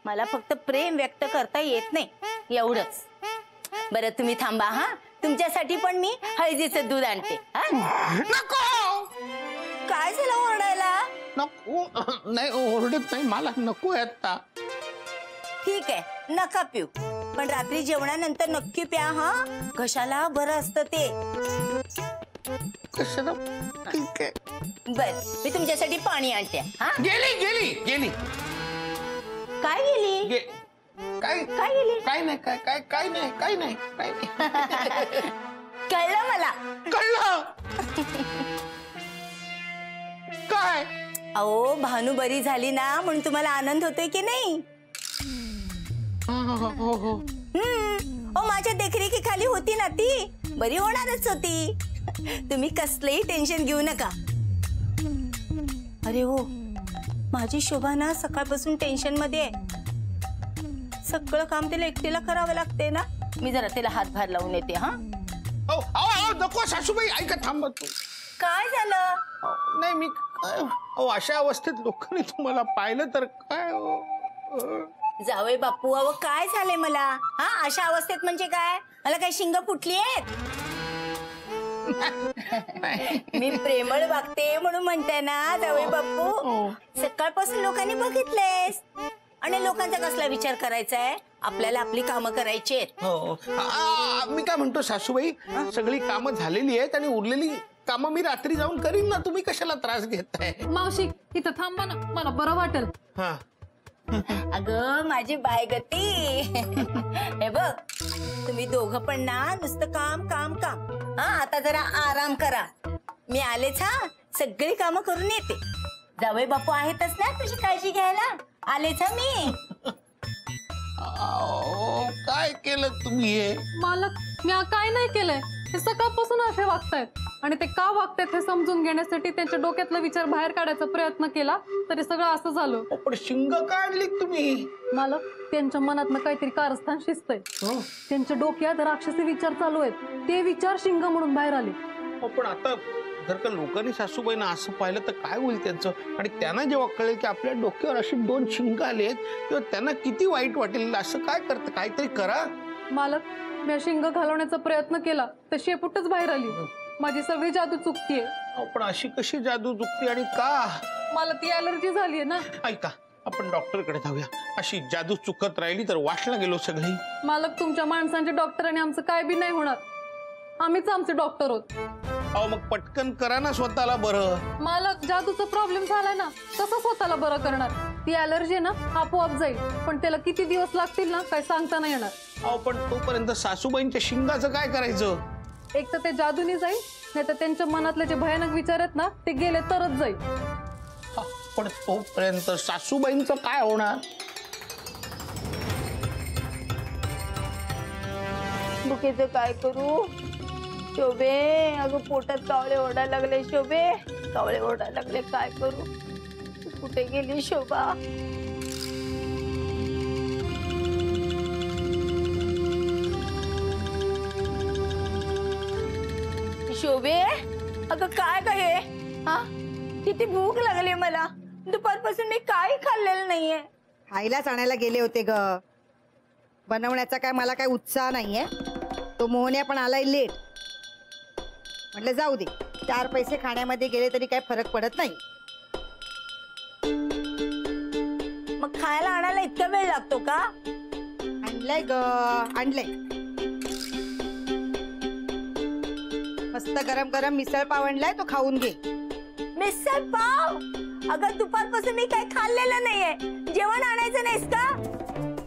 मला फक्त प्रेम व्यक्त करता येत नाही एवढंच. बरं तुम्ही थांबा हा, तुमच्यासाठी पण मी हळदीचं दूध आणते. नको. काय झालं ओरडायला? नको. नाही ओरडत नाही, मला नको आता. ठीक आहे नका पिऊ, पण रात्री जेवणानंतर नक्की प्या हा, घशाला बरं असतं ते. कशाला? ठीक आहे. बर मी तुमच्यासाठी पाणी आणते. हा गेली गेली गेली. काय गेली? काय काय गेली? काय नाही काय काय काय नाही काय नाही काय नाही. कळलं मला. कळलं. काय? अहो भानू बरी झाली ना म्हणून तुम्हाला आनंद होतोय की नाही? हो. माझ्या देखरेखीखाली होती ना ती, बरी होणारच होती. तुम्ही कसलंही टेन्शन घेऊ नका. अरे हो, माझी शोभा ना सकाळपासून टेन्शन मध्ये आहे. सगळं काम तिला एकटीला करावं लागते ना. मी जरा तिला हातभार लावून येते. हा नको सासूबाई, ऐका थांबा तू. काय झालं? नाही मी अशा अवस्थेत लोकांनी तुम्हाला पाहिलं तर काय? जावई बापू, अहो काय झालंय मला? हा अशा अवस्थेत म्हणजे काय? मला काय शिंग फुटली आहेत? मी प्रेमळ वागते म्हणून म्हणते ना जावई बापू. सकाळपासून लोकांनी बघितलेस आणि लोकांचा कसला विचार करायचा आहे? आपल्याला आपली कामं करायची आहेत. मी काय म्हणतो सासूबाई, सगळी कामं झालेली आहेत आणि उरलेली कामं मी रात्री जाऊन करीन ना. तुम्ही कशाला त्रास घेताय? मावशी इथं थांबा ना, मला बरं वाटेल. हा अगं माझी बायगती. हे बघ, तुम्ही दोघं पण ना नुसतं काम काम काम. हा आता जरा आराम करा. मी आलेच हा, सगळी कामं करून येते. जावई बापू आहेतच ना तुझी काळजी घ्यायला. आलेच हा मी. काय केलं तुम्ही हे? मालक मी काय नाही केलंय. हे सकाळपासून असे वागतायत आणि ते का वागतायत हे समजून घेण्यासाठी त्यांच्या डोक्यातला विचार बाहेर काढायचा प्रयत्न केला तरी सगळं असं झालं. पण शिंग काढली तुम्ही. मालक त्यांच्या मनातनं काहीतरी कारस्थान शिजतंय. त्यांच्या डोक्यात राक्षसी विचार चालू आहेत. ते विचार शिंग म्हणून बाहेर आले. पण आता जर का लोकांनी सासूबाईंना असं पाहिलं तर काय होईल त्यांचं? आणि त्यांना जेव्हा कळेल की आपल्या डोक्यावर अशी 2 शिंग आलेत तेव्हा त्यांना किती वाईट वाटेल. असं काय करतं? काहीतरी करा. मालक मी शिंग घालवण्याचा प्रयत्न केला तर शेपूटच बाहेर आली. माझी सगळी जादू चुकतीये. पण अशी कशी जादू चुकती आणि का? मला ती अलर्जी झालीये ना. ऐका, आपण डॉक्टरकडे जाऊया. अशी जादू चुकत राहिली तर वाटला गेलो सगळी. मालक तुमच्या माणसांचे डॉक्टर आणि आमचं काय बी नाही होणार. आम्हीच आमचे डॉक्टर आहोत. मग पटकन करा ना स्वतःला बरं. मालक जादूचा प्रॉब्लेम झालाय ना, कसं स्वतःला बरं करणार? ती अलर्जी ना आपोआप जाईल, पण त्याला किती दिवस लागतील ना काय सांगता नाही येणार. पण तोपर्यंत सासूबाईंच्या शिंगाचं काय करायचं? एक तर ते जादूनी जाईल, नाही तर त्यांच्या मनातले जे भयानक विचार आहेत ना ते गेले तरच जाईल. पण तोपर्यंत सासूबाईंचं काय होणार? बुकेचं काय करू? शोभे अगं पोटात कावळे ओरडायला लागले. शोभे कावळे ओरडायला लागले, काय करू? कुठे गेली शोभा? शोभे अगं काय काय? हा किती भूक लागली मला. दुपारपासून मी काही खाल्लेलं नाहीये. खायलाच आणायला गेले होते ग. बनवण्याचा काय मला काय उत्साह नाहीये. तो मोहन्या पण आलाय लेट. म्हटलं जाऊ दे, 4 पैसे खाण्यामध्ये गेले तरी काय फरक पडत नाही. मग खायला आणायला इतका वेळ लागतो का? आणलंय ग, आणलंय. मस्त गरम गरम मिसळ पाव आणलाय, तो खाऊन घे. मिसळ पाव? अगं दुपारपासून मी काही खाल्लेलं नाहीये. जेवण आणायचं नाहीस का?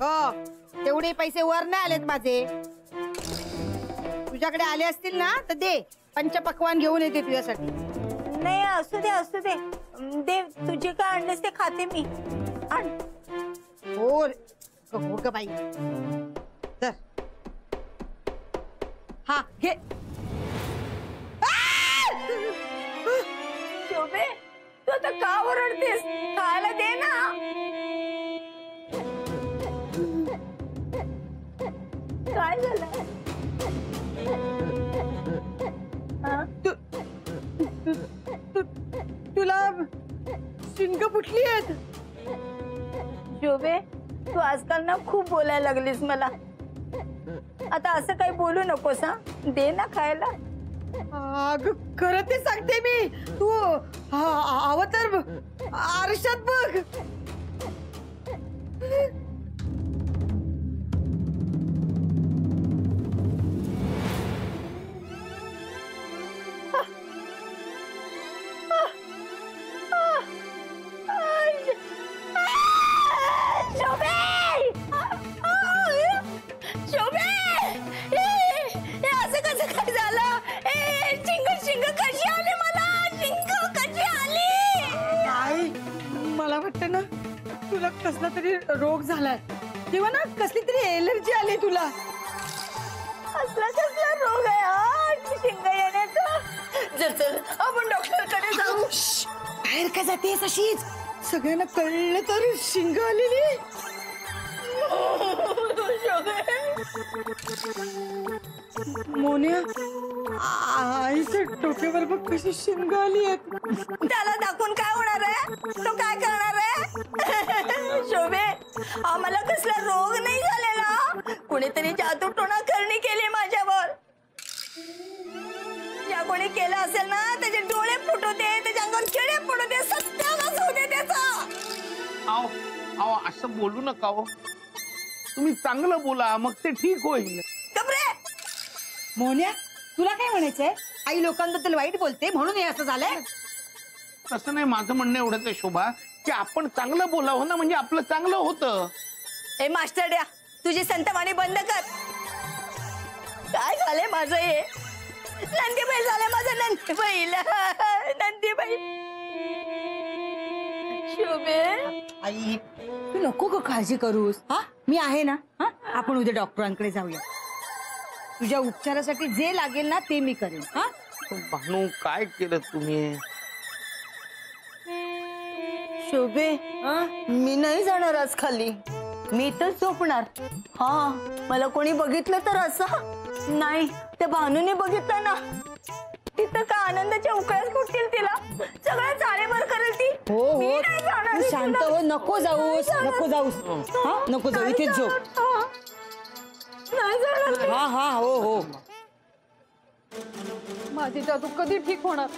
हो, तेवढे पैसे वर नाही आलेत माझे. तुझ्याकडे आले असतील ना तर दे, पंचपक्वान घेऊन येते तुझ्यासाठी. नाही असू दे असू दे. दे, तुझे काय आणलेस ते खाते मी. आण. हो हो ग बाई. तर हा घे. शोभे तू आता का ओरडतेस? खायला दे ना. काय झालं? तुला शिंग फुटली आहेत. शोभे तू आजकाल ना खूप बोलायला लागलीस मला. आता असं काही बोलू नकोस हा. दे ना खायला. अगं खरं ते सांगते मी. तू हवं तर आरशात बघ. मला वाटतं ना तुला कसला तरी रोग झालाय किंवा ना कसली तरी एलर्जी आली तुला. कसला कसला रोग आहे हा शिंग येण्याचा. चल आपण डॉक्टर कडे जाऊ. बाहेर का जातेस अशीच? सगळ्यांना कळलं तर शिंग आलेली. मोन्या आईच्या डोक्यावर बघ कशी शिंग आली आहेत. त्याला दाखवून काय होणार आहे? तो काय करणार आहे? शोभे आम्हाला कसला रोग नाही झालेला. कुणीतरी जादूटोणा करणी केली माझ्यावर. ज्या कोणी केलं असेल ना त्याचे डोळे फुटू दे, त्याच्या अंगावर किडे पडू दे, सत्यानाश होऊ दे त्याचा. आओ आओ असं बोलू नका हो. तुम्ही चांगलं बोला मग ते ठीक होईल. कपरे मोन्या तुला काय म्हणायचंय? आई लोकांबद्दल वाईट बोलते म्हणून हे असं झालंय. तसं नाही, माझं म्हणणं एवढंच आहे शोभा की आपण चांगलं बोलावं ना, म्हणजे आपलं चांगलं होतं. ए मास्टर द्या तुझी संतवाणी बंद कर. काय झालंय माझं हे? नंदीबाई झालंय माझं. नंदीबाई शोभे आई तू नको ग काळजी करूस. हा मी आहे ना. हा आपण उद्या डॉक्टरांकडे जाऊया. तुझ्या उपचारासाठी जे लागेल ना ते मी करेन. हा भानू काय केलं तुम्ही? शोभे मी नाही जाणार आज खाली. मी इथंच झोपणार. हा मला कोणी बघितलं तर असं नाही. त्या भानूने बघितलं ना तिथं का आनंदाच्या उकळ्यात फुटतील तिला. सगळं चाळेवर करेल ती. हो मी हो नाही जाणार तू शांत इथून. हो. नको जाऊस नको जाऊस. हा नको जाऊ इथेच झोप. नाही जाणार मी. हा हा हो हो. माझी जादू कधी ठीक होणार?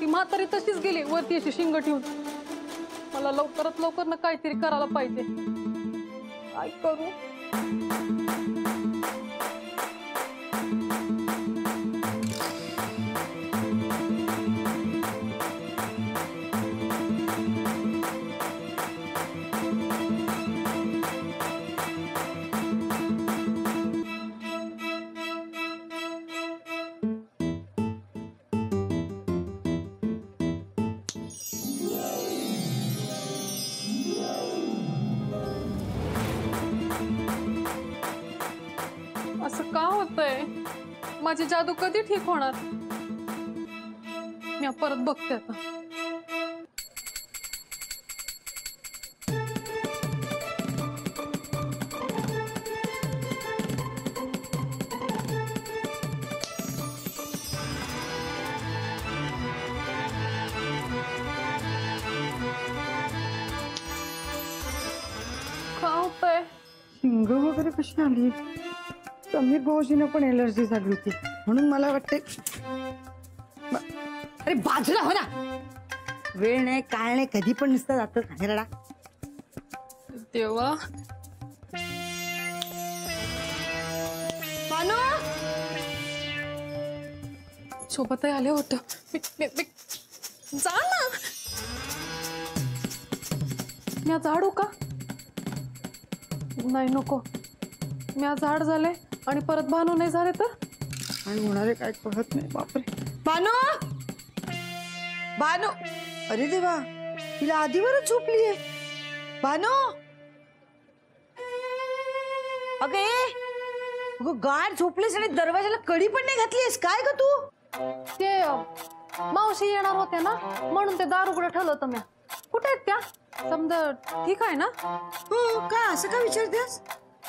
ती म्हातारी तशीच गेली वरती अशी शिंग ठेवून. मला लवकरात लवकर ना काहीतरी करायला पाहिजे. काय करू? असं का होतंय? माझी जादू कधी ठीक होणार? मी परत बघते आता. का होतंय? शिंग वगैरे कशी आली? समीर भाऊजींना पण एलर्जी झाली होती म्हणून मला वाटते. अरे बाजूला हो ना. वेळ नाही काळ नाही कधी पण नुसतं जातं घाणेरडा. देवा मानो सोबत आले होत. जा ना. मी आज झाडू का? नाही नको. मी आज झाड झाले आणि परत भानू नाही झाले तर आणि होणारे काय कळत नाही. बापरे. बानो बानो. अरे देवा तिला आधीवरच झोपलीये. बानो अगे गाढ झोपलीस आणि दरवाजाला कडी पण नाही घातलीस. काय ग तू? ते मावशी येणार होत्या ना म्हणून ते दार उघडं ठेवलं होतं मी. कुठे आहेत त्या? समजा ठीक आहे ना? हो का असं का विचारतेस?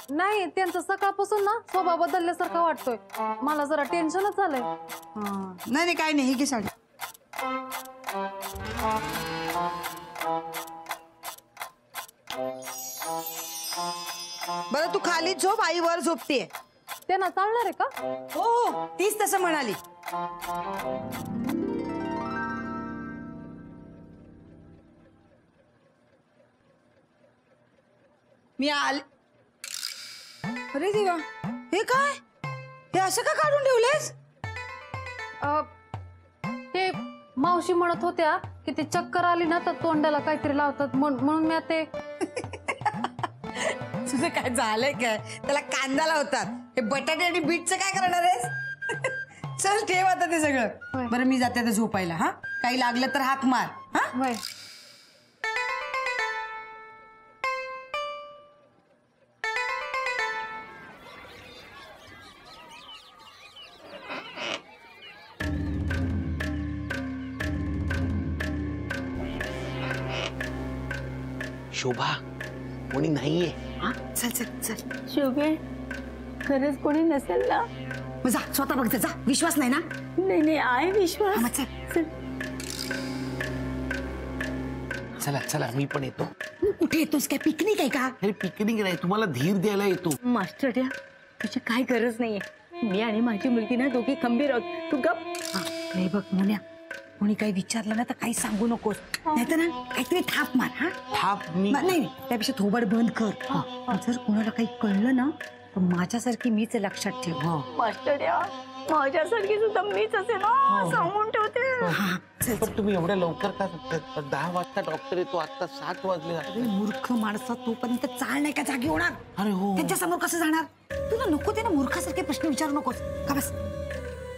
नाही त्यांचं सकाळपासून ना स्वभाव बदलल्यासारखा वाटतोय. मला जरा टेन्शनच झालंय. नाही नाही काय नाही. ही घे साडी. बरं तू खाली झोप, आई वर झोपतीये. ते ना चालणार आहे का? हो तीच तसं म्हणाली. मी आले. अरे देवा, हे काय? हे असं का काढून ठेवलेस? ते मावशी म्हणत होत्या की ते चक्कर आली ना तर तोंडाला काहीतरी लावतात म्हणून मी ते. तुझं काय झालंय काय? त्याला कांदा लावतात. हे बटाटे आणि बीटचं काय करणार आहेस? चल ठेव आता ते होय. सगळं. बरं मी जाते आता झोपायला. हा काही लागलं तर हाक मार. हा होय. शोभा कोणी नाहीये. चल चल चल. शोभे खरंच कोणी नसेल ना? मग जा स्वतः बघ जा. विश्वास नाही ना? नाही नाही आहे विश्वास. हा, मग चल. चला चला मी पण येतो. कुठे येतोस? काय पिकनिक आहे का? अरे पिकनिक नाही, तुम्हाला धीर द्यायला येतो. मास्टर द्या तुझी काय गरज नाहीये. मी आणि माझी मुलगी ना दोघी खंबीर आहोत. तू गप. हा, हे बघ मोन्या, कोणी काही विचारलं ना तर काही सांगू नकोस. नाहीतर ना काहीतरी थाप मार. हा थाप मी नाही त्यापेक्षा थोबड बंद कर. जर कोणाला काही कळलं ना तर माझ्यासारखी मीच लक्षात ठेव. मास्टर द्या माझ्यासारखी सुद्धा मीच असे ना सांगून ठेवते. हा चल. पण तुम्ही एवढ्या लवकर का? 10 वाजता डॉक्टर येतो, आता 7 वाजले. अरे मूर्ख माणसा, तोपर्यंत चाल नाही का जागी होणार? अरे हो. त्यांच्या समोर कसं जाणार? तुला नको ते ना मूर्खासारखे प्रश्न विचारू नकोस का? बस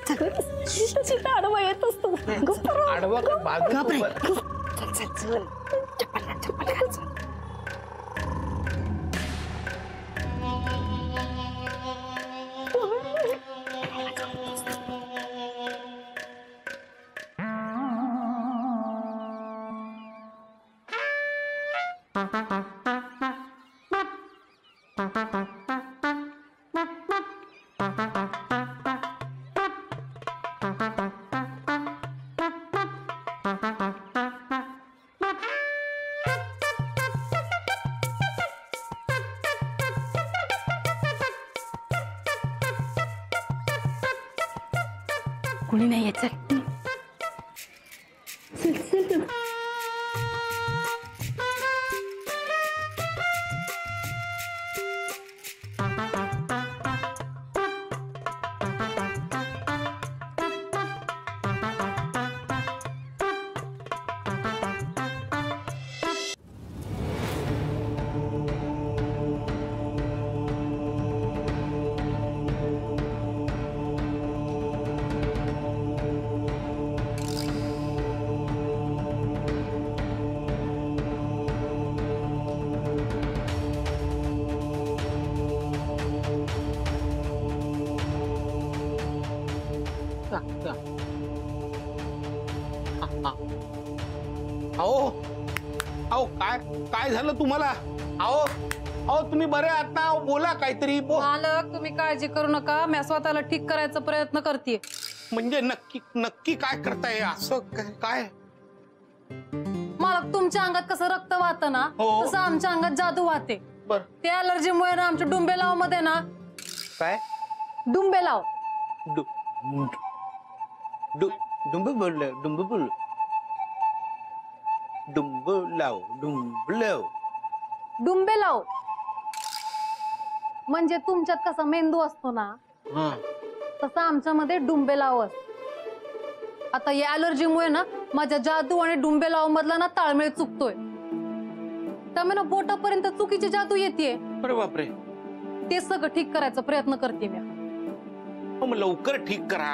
सीता आडवा येत असतो. आडवा का बाजू? गप रे. चल चल चल. चप्पल घाल, चप्पल घाल, चल. कोणी नाही चल. अहो अहो काय काय झालं तुम्हाला? अहो अहो तुम्ही बरे आहात ना? अहो, बोला काहीतरी. मालक तुम्ही काळजी करू नका, मी स्वतःला ठीक करायचा प्रयत्न करते. म्हणजे नक्की नक्की काय करताय? असं काय? मालक तुमच्या अंगात कसं रक्त वाहतं ना हो. तसं आमच्या अंगात जादू वाहते. बर ते अलर्जीमुळे ना आमच्या डुंबेलाव मध्ये ना काय? डुंबेलाव डुंब बोललं डुंब बोल डुंब लाव डुंबेलाव म्हणजे तुमच्यात कसा मेंदू असतो ना हा तसं आमच्यामध्ये डुंबेलाव असतो. आता या अलर्जीमुळे ना माझ्या जादू आणि डुंबेलाव मधला ना ताळमेळ चुकतोय. त्यामुळे ना बोटापर्यंत चुकीची जादू येते. अरे बापरे. ते सगळं ठीक करायचा प्रयत्न करते मी. मग लवकर ठीक करा.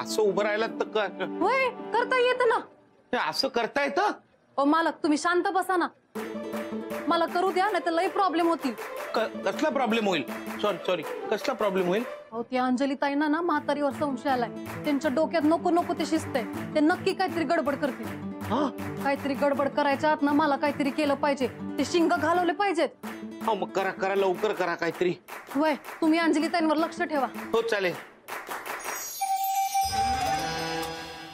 असं उभं राहिला तर होय करता येत ना. असं करता येतं? ओ मालक तुम्ही शांत बसा ना, मला करू द्या नाही तर लई प्रॉब्लेम होतील. कसला प्रॉब्लेम होईल? सॉरी कसला प्रॉब्लेम होईल? अहो ती अंजली ताईंना ना म्हातारीवर संशय आलाय. त्यांच्या डोक्यात नको नको ते शिजतंय. ते नक्की काहीतरी गडबड करतील. काहीतरी गडबड करायच्या आत ना मला काहीतरी केलं पाहिजे. ते शिंग घालवले पाहिजेत. हो मग करा लवकर करा काहीतरी. वय तुम्ही अंजली ताईंवर लक्ष ठेवा. हो चालेल.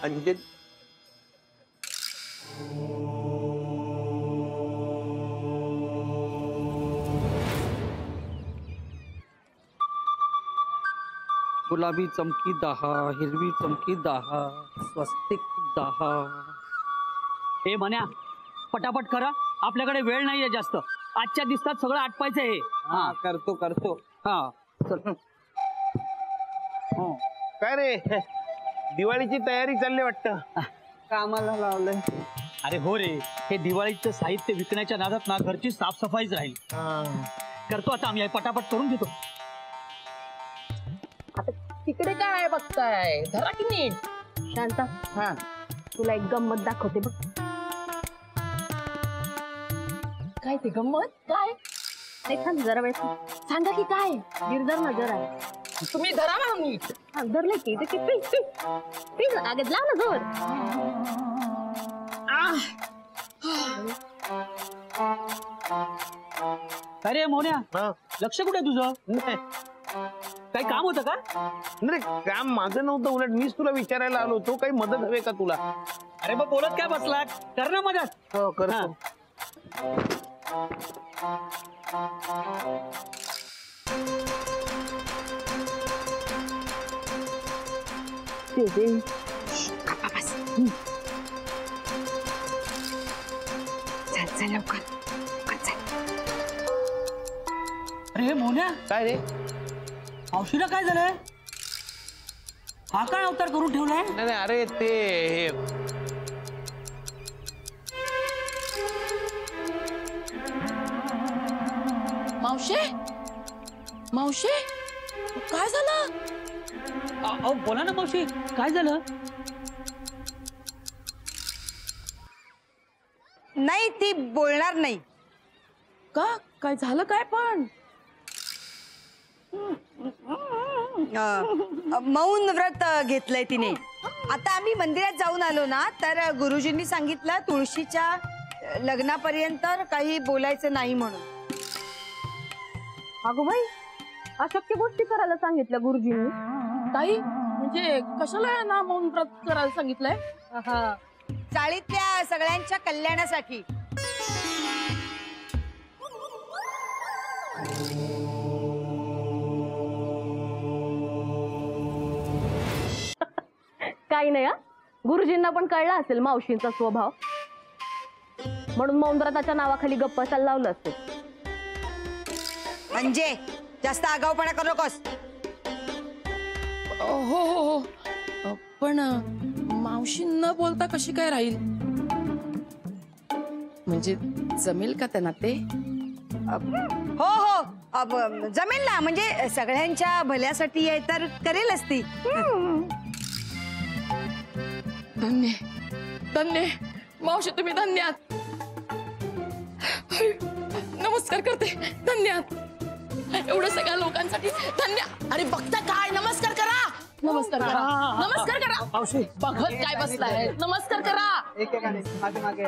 अंजली गुलाबी चमकी 10, हिरवी चमकी 10, स्वस्तिक 10. हे म्हण्या पटापट करा, आपल्याकडे वेळ नाहीये जास्त. आजच्या दिवसात सगळं आटपायचं आहे. हा करतो. हा चल. काय रे दिवाळीची तयारी चालली वाटतं. कामाला लावलंय. अरे हो रे, हे दिवाळीचं साहित्य विकण्याच्या नादात ना घरची साफसफाईच राहील. करतो आता आम्ही, पटापट करून घेतो. तिकडे काय बघताय, धरा की नीट. शांता, हा तुला एक गंमत दाखवते बघ. काय ते गंमत काय? थांब जरा वेळ सांगा की काय. गिरधर ना जरा, तुम्ही धरा ना नीट. धरले की ते किती लागत लाव ना जोर. अरे मोन्या, लक्ष कुठे तुझं? काही काम होतं का? नाही काम माझं नव्हतं, उलट मीच तुला विचारायला आलो होतो. काही मदत हवे का तुला? अरे मग बोलत काय बसला, कर ना मदत. हो करतो. अरे मोन्या, काय रे? मावशीला काय झालंय? हा काय अवतार करून ठेवलाय? नाही अरे ते मावशे काय झालं? अहो बोला ना मावशी, काय झालं? नाही ती बोलणार नाही. का काय झालं काय पण? मौन व्रत घेतलंय तिने. आता आम्ही मंदिरात जाऊन आलो ना, तर गुरुजींनी सांगितलं तुळशीच्या लग्नापर्यंत काही बोलायचं नाही म्हणून. अगो बाई, अशक्य गोष्टी करायला सांगितल्या गुरुजींनी. ताई म्हणजे कशाला ना मौन व्रत करायला सांगितलंय? चाळीतल्या सगळ्यांच्या कल्याणासाठी. काही नाही, गुरुजींना पण कळला असेल मावशींचा स्वभाव, म्हणून मौन व्रताच्या नावाखाली गप्प असायला लावलं असेल. म्हणजे जास्त आगाऊपणा करू नकोस. हो पण मावशी न बोलता कशी काय राहील? म्हणजे जमेल का त्यांना ते? हो जमेल ना, म्हणजे सगळ्यांच्या भल्यासाठी आहे तर करेल असती. धन्य मावशी, तुम्ही धन्य आहात. नमस्कार करते, धन्य आहात. एवढं सगळ्या लोकांसाठी धन्य. अरे बघता काय, नमस्कार करा. नमस्कार करा, नमस्कार करा. मावशी बघत काय बसलाय, नमस्कार करा. मागे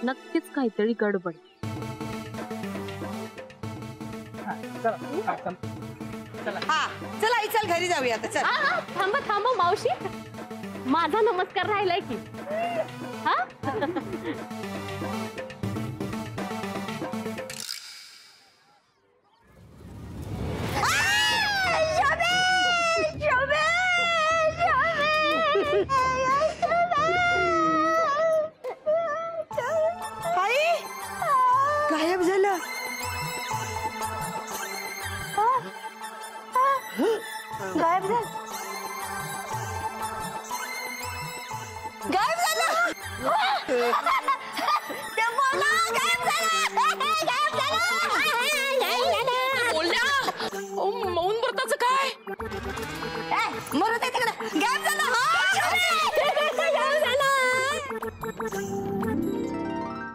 नक्कीच काहीतरी गडबड. हा चल आई, चल घरी जाऊया आता. चल थांबा मावशी, माझा नमस्कार राहिलाय की. हा गायब झालं. गायब झालं. गायब झालं. ते बोला गायब झालं. गायब झालं.